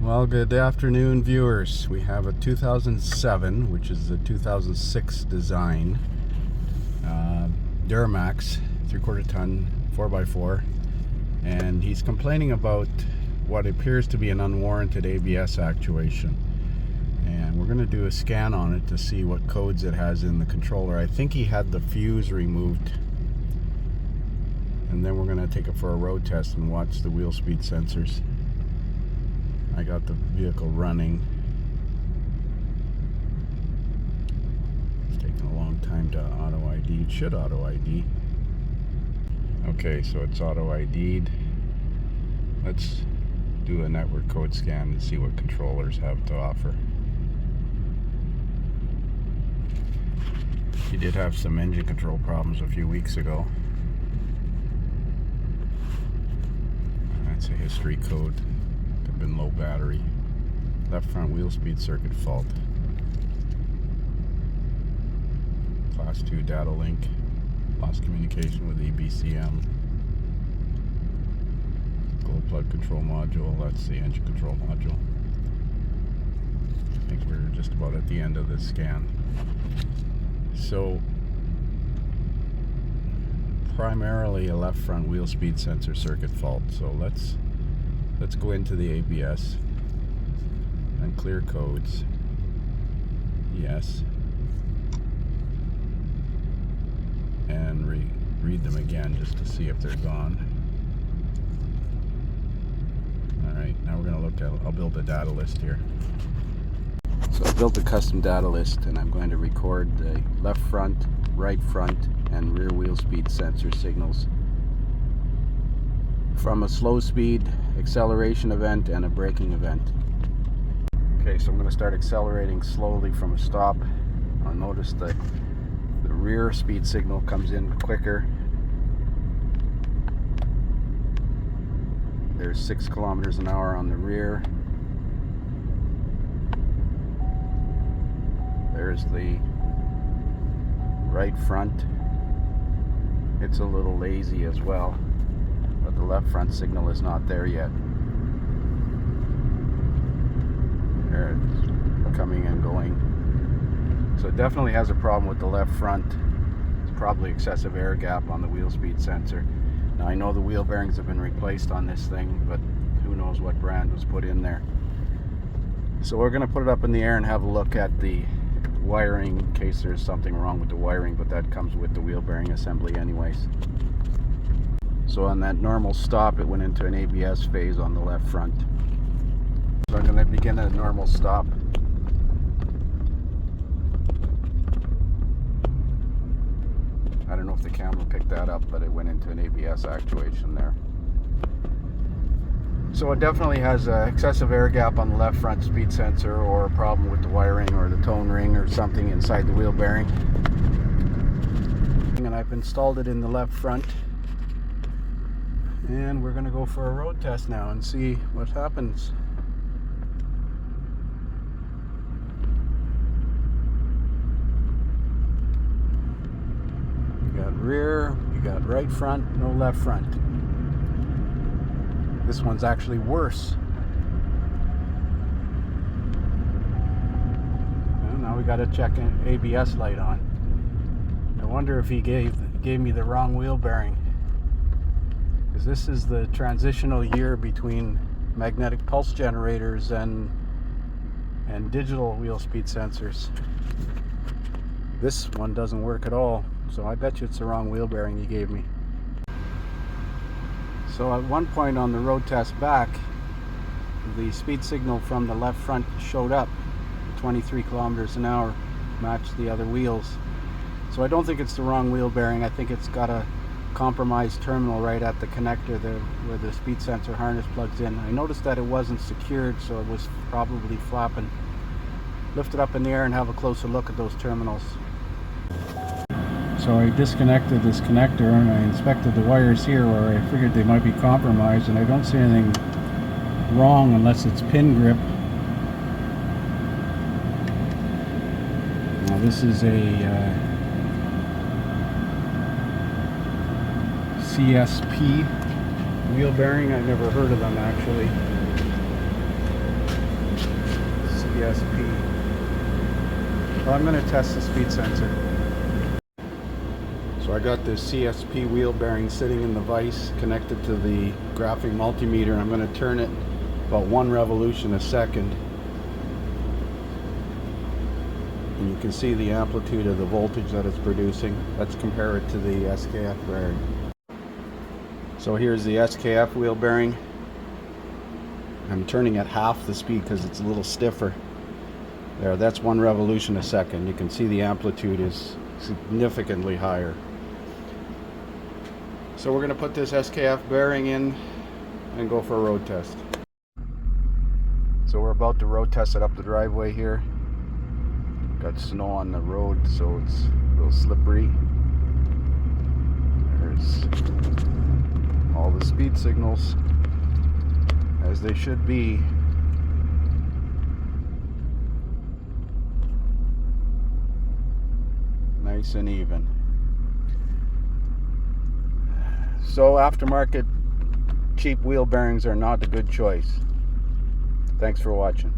Well, good afternoon, viewers. We have a 2007, which is a 2006 design Duramax 3/4 ton 4x4, and he's complaining about what appears to be an unwarranted ABS actuation. And we're going to do a scan on it to see what codes it has in the controller. I think he had the fuse removed, and then we're going to take it for a road test and watch the wheel speed sensors. I got the vehicle running. It's taking a long time to auto ID. It should auto ID. Okay, so it's auto ID'd. Let's do a network code scan and see what controllers have to offer. He did have some engine control problems a few weeks ago. That's a history code. Been low battery. Left front wheel speed circuit fault. Class 2 data link. Lost communication with EBCM. Glow plug control module. That's the engine control module. I think we're just about at the end of this scan. So primarily a left front wheel speed sensor circuit fault. So let's go into the ABS and clear codes. Yes. And read them again just to see if they're gone. Alright, now we're going to look at, I'll build a data list here. So I built a custom data list, and I'm going to record the left front, right front, and rear wheel speed sensor signals from a slow speed acceleration event and a braking event. Okay, so I'm going to start accelerating slowly from a stop. I'll notice that the rear speed signal comes in quicker. There's 6 kilometers an hour on the rear. There's the right front. It's a little lazy as well, but the left front signal is not there yet. There, it's coming and going. So it definitely has a problem with the left front. It's probably excessive air gap on the wheel speed sensor. Now I know the wheel bearings have been replaced on this thing, but who knows what brand was put in there. So we're going to put it up in the air and have a look at the wiring in case there's something wrong with the wiring, but that comes with the wheel bearing assembly anyways. So on that normal stop, it went into an ABS phase on the left front. So I'm going to begin at a normal stop. I don't know if the camera picked that up, but it went into an ABS actuation there. So it definitely has an excessive air gap on the left front speed sensor, or a problem with the wiring or the tone ring or something inside the wheel bearing. And I've installed it in the left front. And we're going to go for a road test now and see what happens. We got rear, we got right front, no left front. This one's actually worse. Well, now we got to check an ABS light on. I wonder if he gave me the wrong wheel bearing. Because this is the transitional year between magnetic pulse generators and digital wheel speed sensors. This one doesn't work at all, so I bet you it's the wrong wheel bearing he gave me. So at one point on the road test back, the speed signal from the left front showed up, 23 kilometers an hour, matched the other wheels. So I don't think it's the wrong wheel bearing. I think it's got a compromised terminal right at the connector there where the speed sensor harness plugs in. I noticed that it wasn't secured, so it was probably flapping. Lift it up in the air and have a closer look at those terminals. So I disconnected this connector and I inspected the wires here where I figured they might be compromised, and I don't see anything wrong unless it's pin grip. Now this is a CSP wheel bearing. I've never heard of them actually. CSP. Well, I'm going to test the speed sensor. So I got this CSP wheel bearing sitting in the vise connected to the graphing multimeter, and I'm going to turn it about 1 revolution a second. And you can see the amplitude of the voltage that it's producing. Let's compare it to the SKF bearing. So here's the SKF wheel bearing. I'm turning at half the speed because it's a little stiffer. There, that's 1 revolution a second. You can see the amplitude is significantly higher. So we're going to put this SKF bearing in and go for a road test. So we're about to road test it up the driveway here. Got snow on the road, so it's a little slippery. There's all the speed signals as they should be. Nice and even. So aftermarket cheap wheel bearings are not a good choice. Thanks for watching.